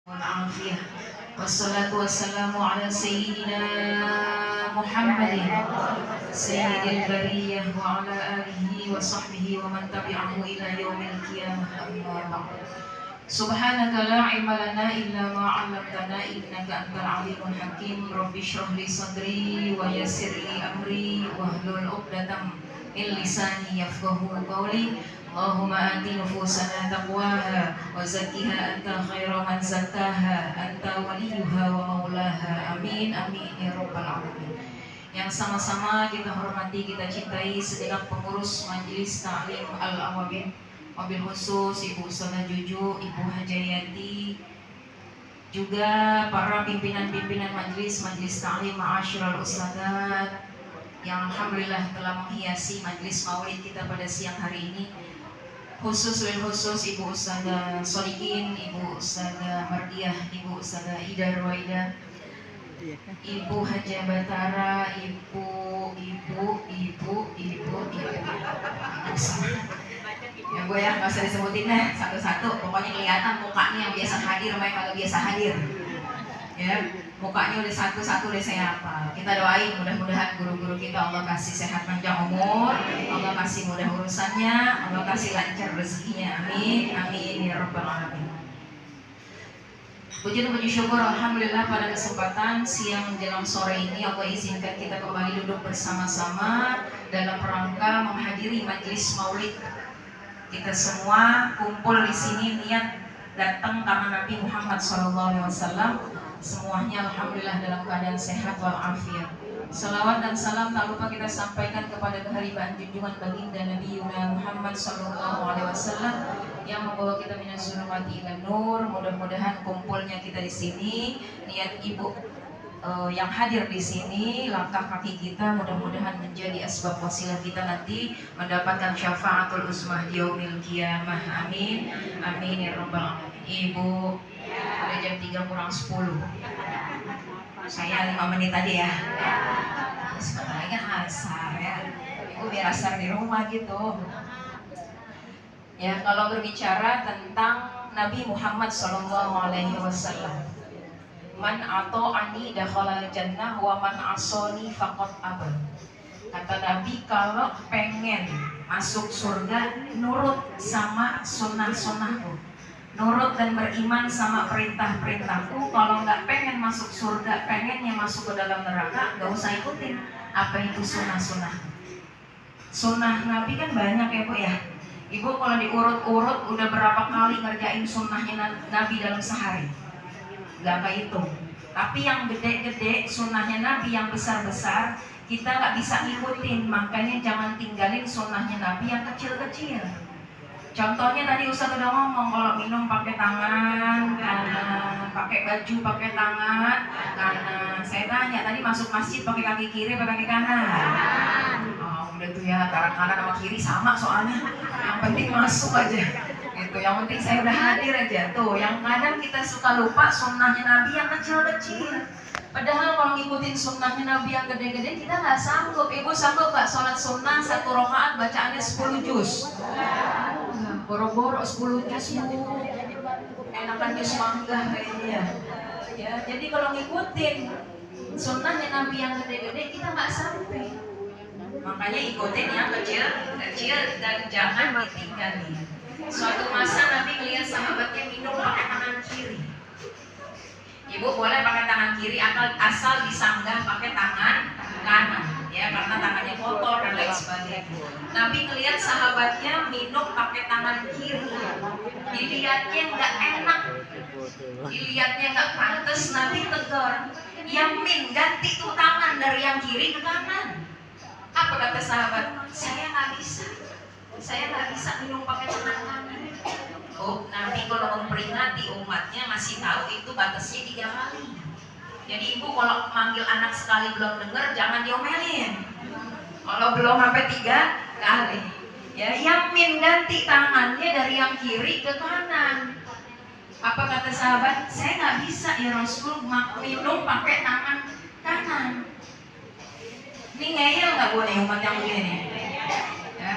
والعافية والصلاة والسلام على سيدنا محمد سيد البرية وعلى آله وصحبه ومن تبعه إلى يوم القيامة أما بعد سبحانك لا علم لنا إلا ما علمتنا إنك أنت العليم الحكيم رب اشرح لي صدري ويسر لي أمري واحلل عقدة من لساني يفقهوا قولي اللهم آت نفوسنا تقواها وزكها أنت خير من زكاها أنت وليها ومولاها amin amin ya rabbal alamin. Yang sama-sama kita hormati, kita cintai segenap pengurus Majelis Ta'lim Al-Awabin, mobil khusus Ibu Ustazah Juju, Ibu Hajayati, juga para pimpinan-pimpinan majelis Ta'lim Ma'asyiral Ustadzat yang alhamdulillah telah menghiasi majelis maulid kita pada siang hari ini. Khusus Ibu Ustazah Solikin, Ibu Ustazah Mardiah, Ibu Ustazah Ida Ruwaida, Ibu Haja Batara, Ibu ya Bu ya, nggak usah disebutin deh satu-satu, pokoknya kelihatan mukanya yang biasa hadir sama yang kagak biasa hadir ya, mukanya udah satu-satu udah saya hafal. Kita doain mudah-mudahan guru-guru kita Allah kasih sehat panjang umur, Allah kasih mudah urusannya, Allah kasih lancar rezekinya, amin amin ya rabbal alamin. Puji dan puji syukur alhamdulillah pada kesempatan siang menjelang sore ini Allah izinkan kita kembali duduk bersama-sama dalam rangka menghadiri majelis maulid. Kita semua kumpul di sini niat datang karena Nabi Muhammad SAW. Semuanya alhamdulillah dalam keadaan sehat walafiat. Salawat dan salam tak lupa kita sampaikan kepada kehadiran junjungan baginda Nabi Muhammad SAW yang membawa kita minas zulumati ila nur. Mudah-mudahan kumpulnya kita di sini, niat ibu yang hadir di sini, langkah kaki kita mudah-mudahan menjadi asbab wasilah kita nanti mendapatkan syafaatul uzmah di yaumil qiyamah. Amin amin ya rabbal alamin. Ibu, udah jam 3 kurang 10. Saya 5 menit aja ya. Sebentar lagi asar ya. Ibu biar asar di rumah gitu. Ya, kalau berbicara tentang Nabi Muhammad SAW, man ata'ani dakhalal jannah wa man asani faqad aba. Kata Nabi, kalau pengen masuk surga nurut sama sunnah-sunnahku, nurut dan beriman sama perintah-perintahku. Kalau nggak pengen masuk surga, pengennya masuk ke dalam neraka, nggak usah ikutin apa itu sunnah-sunnah. Sunnah Nabi kan banyak ya Bu ya. Ibu kalau diurut-urut udah berapa kali ngerjain sunnahnya Nabi dalam sehari, nggak kehitung. Tapi yang gede-gede sunnahnya Nabi, yang besar-besar, kita nggak bisa ngikutin. Makanya jangan tinggalin sunnahnya Nabi yang kecil-kecil. Contohnya tadi Ustaz udah ngomong, kalau minum pakai tangan kanan, pakai baju pakai tangan kanan. Saya tanya tadi masuk masjid pakai kaki kiri pakai kaki kanan? Oh, udah tuh ya, kanan sama kiri sama soalnya. Yang penting masuk aja. Gitu. Yang penting saya udah hadir aja. Tuh, yang kadang kita suka lupa sunnahnya Nabi yang kecil-kecil. Padahal kalau ngikutin sunnahnya Nabi yang gede-gede kita nggak sanggup. Ibu sanggup nggak sholat sunnah 1 rakaat bacaannya 10 juz? Boro-boro 10 juz Bu, enakan juz mangga kayaknya ya. Jadi kalau ngikutin sunnahnya Nabi yang gede-gede kita nggak sampai. Makanya ikutin yang kecil-kecil dan jangan ditinggali. Suatu masa Nabi melihat sahabatnya minum pakai tangan kiri. Ibu boleh pakai tangan kiri asal disanggah pakai tangan kanan ya, karena tangannya kotor dan lain sebagainya. Nabi ngelihat sahabatnya minum pakai tangan kiri, dilihatnya nggak enak, dilihatnya nggak pantas. Nabi tegur, yamin, ganti tuh tangan dari yang kiri ke kanan. Apa kata sahabat? Saya nggak bisa minum pakai tangan kanan. Oh, Nabi kalau memperingati umatnya masih tahu itu batasnya 3 kali. Jadi ibu kalau manggil anak sekali belum dengar jangan diomelin. Kalau belum sampai 3 kali, ya yamin, ganti tangannya dari yang kiri ke kanan. Apa kata sahabat? Saya nggak bisa ya Rasul minum pakai tangan kanan. Ini ngeyel nggak Bu nih umat yang begini? Ya.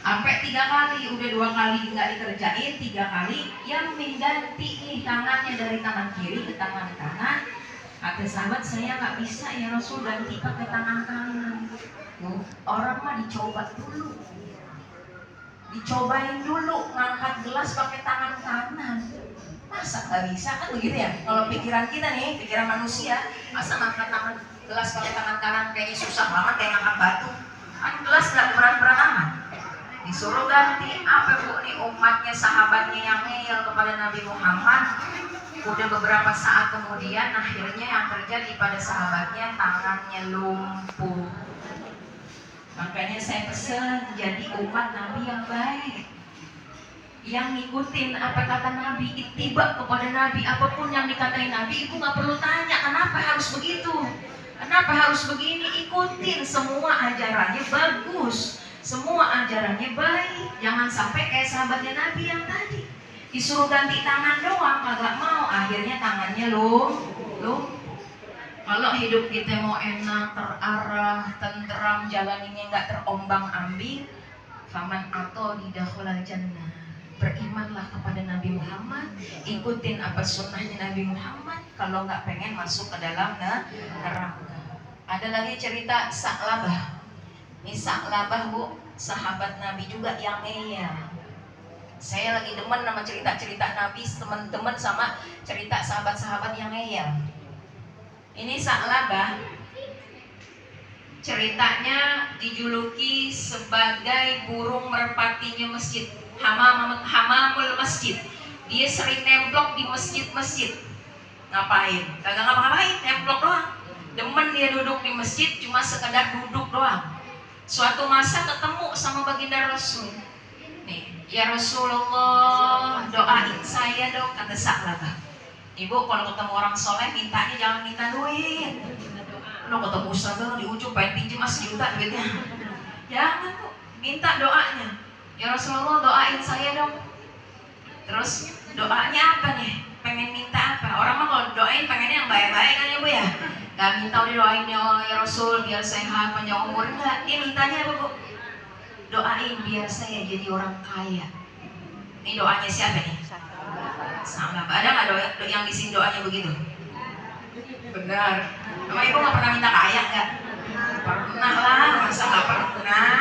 Sampai 3 kali, udah 2 kali nggak dikerjain, 3 kali yang mengganti nih tangannya dari tangan kiri ke tangan kanan. Kata sahabat, saya nggak bisa ya Rasul, ganti pakai tangan kanan. Orang mah dicoba dulu, dicobain dulu ngangkat gelas pakai tangan kanan. Masa nggak bisa, kan begitu ya? Kalau pikiran kita nih, pikiran manusia, masa ngangkat tangan gelas pakai tangan kanan kayaknya susah banget, kayak ngangkat batu. Kan gelas nggak berat-berat amat. Disuruh ganti. Apa bu nih umatnya, sahabatnya yang ngeyel kepada Nabi Muhammad. Udah beberapa saat kemudian akhirnya yang terjadi pada sahabatnya, tangannya lumpuh. Makanya saya pesan, jadi umat Nabi yang baik, yang ngikutin apa kata Nabi, ittiba kepada Nabi. Apapun yang dikatain Nabi, ibu nggak perlu tanya kenapa harus begitu, kenapa harus begini. Ikutin, semua ajarannya bagus, semua ajarannya baik. Jangan sampai kayak sahabatnya Nabi yang tadi disuruh ganti tangan doang kagak mau, akhirnya tangannya lumpuh. Kalau hidup kita mau enak, terarah, tentram, jalaninnya nggak terombang-ambing, faman atau didakhulal jannah. Berimanlah kepada Nabi Muhammad, ikutin apa sunnahnya Nabi Muhammad. Kalau nggak pengen masuk ke dalam neraka. Ada lagi cerita Sa'labah. Ini Sa'labah bu, sahabat Nabi juga yang ngeyel. Saya lagi demen sama cerita-cerita Nabi, teman-teman sama cerita sahabat-sahabat yang ngeyel. Ini Sa'labah, ceritanya dijuluki sebagai burung merpatinya masjid, hamamul masjid. Dia sering nemplok di masjid-masjid. Ngapain? Kagak ngapa-ngapain, nemplok doang. Demen dia duduk di masjid, cuma sekedar duduk doang. Suatu masa ketemu sama baginda Rasul. Nih, ya Rasulullah, doain saya dong, kata Sa'labah. Ibu kalau ketemu orang soleh mintanya jangan minta duit. Lo ketemu ustaz di ujung pengen pinjem juta duitnya. Jangan bu, minta doanya. Ya Rasulullah doain saya dong. Terus doanya apa nih? Pengen minta apa? Orang mah kalau doain pengennya yang baik-baik kan ya bu ya. Gak minta udah doain ya Rasul biar sehat panjang umur, enggak. Dia mintanya apa bu? Doain biar saya jadi orang kaya. Ini doanya siapa nih? Sama, ada nggak doa yang di sini doanya begitu? Benar. Emang ibu nggak pernah minta kaya nggak? Pernah lah, masa nggak pernah?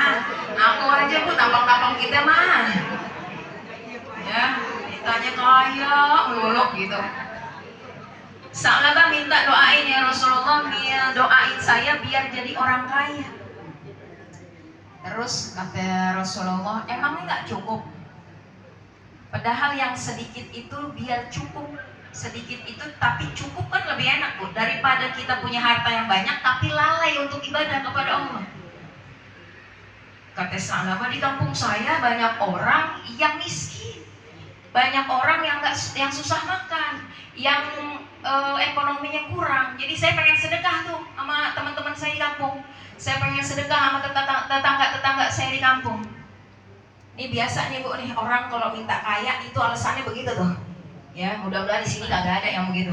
Aku aja bu, tampang-tampang kita mah, ya mintanya kaya meluluk gitu. Sa'labah minta doain ya Rasulullah, doain saya biar jadi orang kaya. Terus kata Rasulullah, emangnya nggak cukup? Padahal yang sedikit itu biar cukup, sedikit itu tapi cukup kan lebih enak bu, daripada kita punya harta yang banyak tapi lalai untuk ibadah kepada Allah. Kata Sa'labah, di kampung saya banyak orang yang miskin, banyak orang yang susah makan, yang ekonominya kurang. Jadi saya pengen sedekah tuh sama teman-teman saya di kampung. Saya pengen sedekah sama tetangga-tetangga saya di kampung. Ini biasa nih bu nih, orang kalau minta kaya itu alasannya begitu tuh. Ya mudah-mudahan di sini kagak ada yang begitu.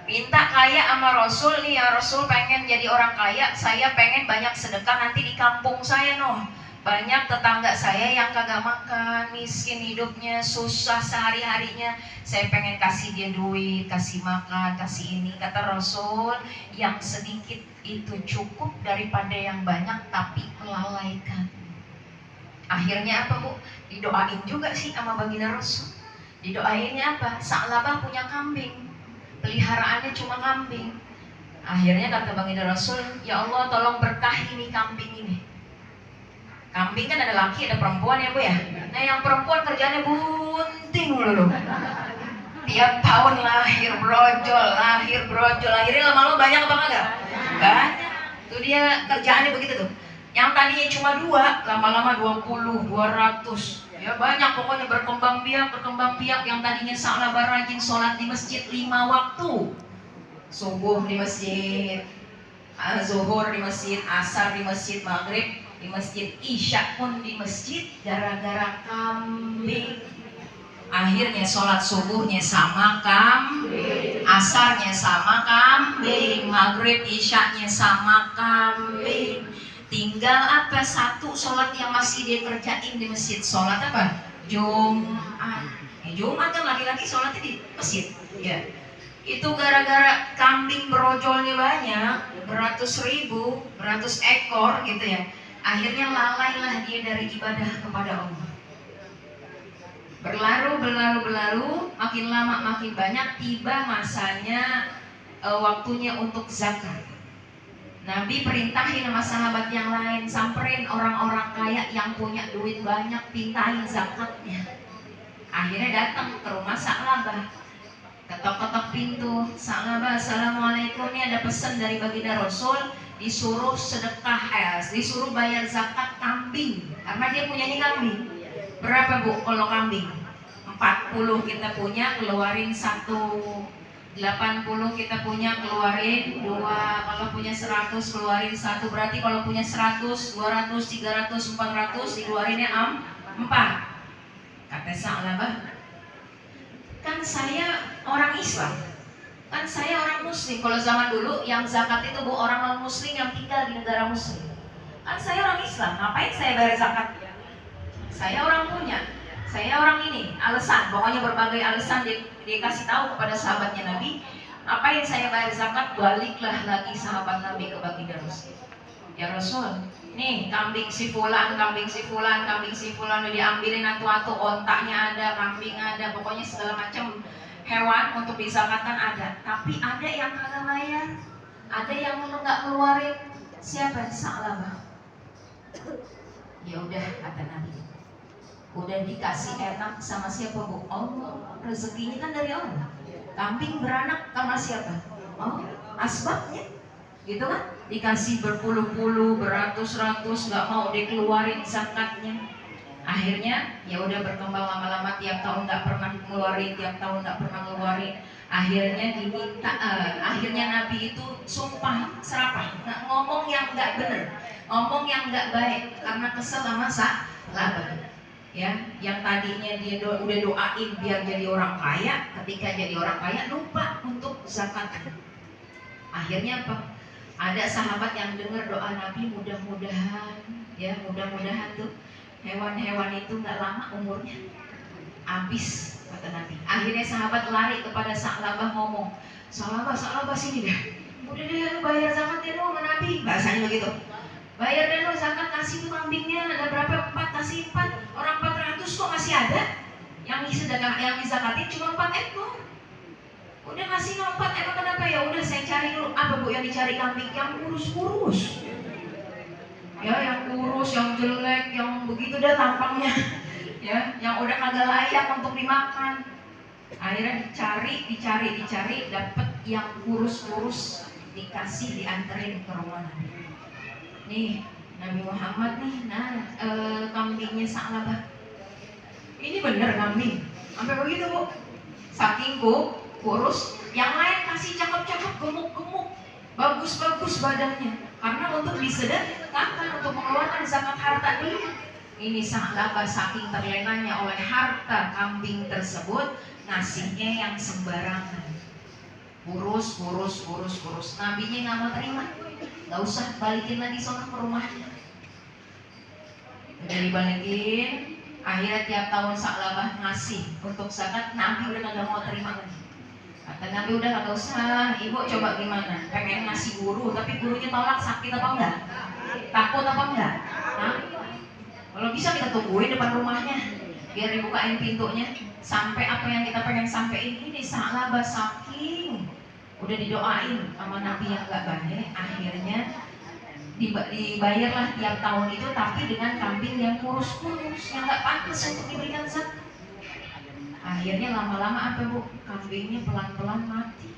Minta kaya sama Rasul nih, ya Rasul pengen jadi orang kaya, saya pengen banyak sedekah nanti di kampung saya noh. Banyak tetangga saya yang kagak makan, miskin hidupnya, susah sehari-harinya. Saya pengen kasih dia duit, kasih makan, kasih ini. Kata Rasul, yang sedikit itu cukup daripada yang banyak tapi melalaikan. Akhirnya apa bu? Didoain juga sih sama baginda Rasul. Didoainnya apa? Sa'labah punya kambing, peliharaannya cuma kambing. Akhirnya kata baginda Rasul, ya Allah tolong berkahi nih kambing ini. Kambing kan ada laki ada perempuan ya bu ya. Nah yang perempuan kerjanya bunting dulu. Tiap tahun lahir brojol, akhirnya lama-lama banyak apa enggak? Banyak. Itu dia kerjaannya begitu tuh. Yang tadinya cuma 2, lama-lama 20, 200. Ya banyak pokoknya berkembang biak. Yang tadinya Sa'labah rajin sholat di masjid 5 waktu. Subuh di masjid, zuhur di masjid, asar di masjid, maghrib di masjid, isya pun di masjid, gara-gara kambing. Akhirnya sholat subuhnya sama kambing, asarnya sama kambing, maghrib isyaknya sama kambing. Tinggal apa? Satu sholat yang masih dia kerjain di masjid. Sholat apa? Jumat. Jumat kan laki-laki sholatnya di masjid. Ya. Itu gara-gara kambing berojolnya banyak, beratus ribu, beratus ekor gitu ya. Akhirnya lalailah dia dari ibadah kepada Allah. Berlalu, makin lama makin banyak, tiba masanya waktunya untuk zakat. Nabi perintahin sama sahabat yang lain, samperin orang-orang kaya yang punya duit banyak, pintain zakatnya. Akhirnya datang ke rumah Sa'labah, ketok-ketok pintu. Sa'labah, assalamualaikum, ini ada pesan dari baginda Rasul, disuruh sedekah, disuruh bayar zakat kambing, karena dia punya ini kambing. Berapa bu kalau kambing? 40 kita punya, keluarin 1. 80 kita punya, keluarin 2. Kalau punya 100 keluarin 1. Berarti kalau punya 100, 200, 300, 400 dikeluarinnya 4. Kata Sa'labah, kan saya orang Islam, kan saya orang muslim. Kalau zaman dulu yang zakat itu bu orang non muslim yang tinggal di negara muslim. Kan saya orang Islam, ngapain saya bayar zakat? Saya orang punya, saya orang ini, alasan, pokoknya berbagai alasan dikasih tahu kepada sahabatnya Nabi. Apa yang saya bayar zakat? Baliklah lagi sahabat Nabi ke baginda Rasul. Ya Rasul, nih kambing si fulan udah diambilin atu-atu, ontaknya ada, kambing ada, pokoknya segala macam hewan untuk dizakatkan ada. Tapi ada yang kagak bayar, ada yang nggak keluarin. Siapa? Sa'labah. Ya udah, kata Nabi, udah dikasih enak sama siapa bu? Allah. Rezekinya kan dari Allah. Kambing beranak karena siapa? Oh, asbabnya, gitu kan? Dikasih berpuluh-puluh, beratus-ratus, nggak mau dikeluarin zakatnya. Akhirnya ya udah berkembang lama-lama, tiap tahun nggak pernah ngeluarin, Akhirnya diminta, akhirnya Nabi itu sumpah serapah, ngomong yang nggak bener, ngomong yang nggak baik, karena kesel sama Sa'labah. Ya, yang tadinya dia udah doain biar jadi orang kaya, ketika jadi orang kaya lupa untuk zakat. Akhirnya apa? Ada sahabat yang dengar doa Nabi, mudah-mudahan tuh hewan-hewan itu nggak lama umurnya, habis, kata Nabi. Akhirnya sahabat lari kepada Sa'labah ngomong, Sa'labah sini deh, udah deh lu bayar zakatnya dong sama Nabi, bahasanya begitu. Bayar deh lo zakat, kasih tuh kambingnya, ada berapa? 4, kasih 4. Orang 400 kok masih ada yang dizakatin cuma 4 ekor. Udah kasih 4 ekor, kenapa? Ya udah saya cari dulu. Apa bu yang dicari kambing? Yang kurus-kurus. Ya, yang kurus, yang jelek, yang begitu dah tampangnya. Ya, yang udah kagak layak untuk dimakan. Akhirnya dicari, dapet yang kurus-kurus, dikasih, dianterin ke rumah Nabi. Nih Nabi Muhammad nih, kambingnya Sa'labah. Ini bener kambing, sampai begitu bu, saking kurus. Yang lain kasih cakep-cakep, gemuk-gemuk, bagus-bagus badannya, karena untuk disedekahkan, untuk mengeluarkan zakat harta dulu. Ini Sa'labah saking terlenanya oleh harta kambing tersebut, ngasihnya yang sembarangan, kurus. Nabinya nggak mau terima. Gak usah, balikin lagi sono ke rumahnya. Udah dibalikin. Akhirnya tiap tahun Sa'labah ngasih untuk zakat. Nabi udah kagak mau terima lagi. Kata Nabi, udah kagak usah, ibu coba gimana? Pengen ngasih guru, tapi gurunya tolak, sakit apa enggak? Takut apa enggak? Hah? Kalau bisa kita tungguin depan rumahnya, biar dibukain pintunya, sampai apa yang kita pengen sampein. Ini Sa'labah saking udah didoain sama Nabi yang gak baik, akhirnya dibayarlah tiap tahun itu, tapi dengan kambing yang kurus-kurus, yang gak pantas untuk diberikan zakat. Akhirnya lama-lama apa bu? Kambingnya pelan-pelan mati,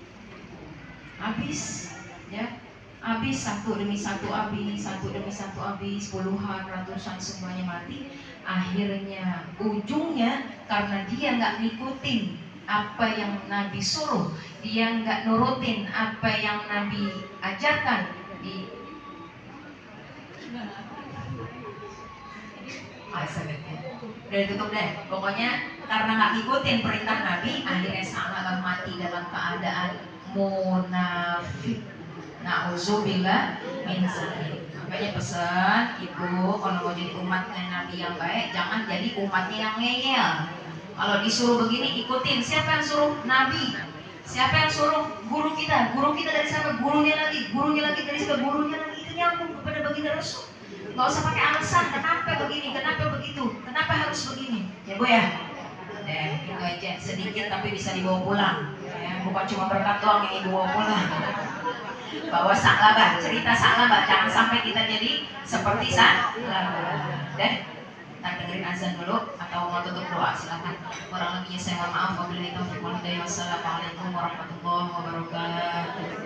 habis, ya, habis satu demi satu habis, puluhan, ratusan semuanya mati. Akhirnya ujungnya karena dia nggak ngikutin apa yang Nabi suruh, dia nggak nurutin apa yang Nabi ajarkan udah ditutup deh. Pokoknya karena nggak ngikutin perintah Nabi, akhirnya Sa'labah mati dalam keadaan munafik. Na'udzubillah min dzalik. Makanya pesan ibu kalau mau jadi umatnya Nabi yang baik, jangan jadi umatnya yang ngeyel. Kalau disuruh begini ikutin. Siapa yang suruh? Nabi. Siapa yang suruh? Guru kita. Guru kita dari siapa? Gurunya lagi dari siapa? Gurunya lagi. Itu nyambung kepada baginda Rasul. Nggak usah pakai alasan. Kenapa begini? Kenapa begitu? Kenapa harus begini? Ya bu ya. Itu aja sedikit tapi bisa dibawa pulang. Ya, bukan cuma berkat doang yang dibawa pulang. Bawa saklabah, cerita saklabah. Jangan sampai kita jadi seperti saklabah. Dan kita dengerin azan dulu atau mau tutup doa silakan. Kurang lebihnya saya mohon maaf. Wabillahi taufiq wal hidayah. Wassalamualaikum warahmatullahi wabarakatuh.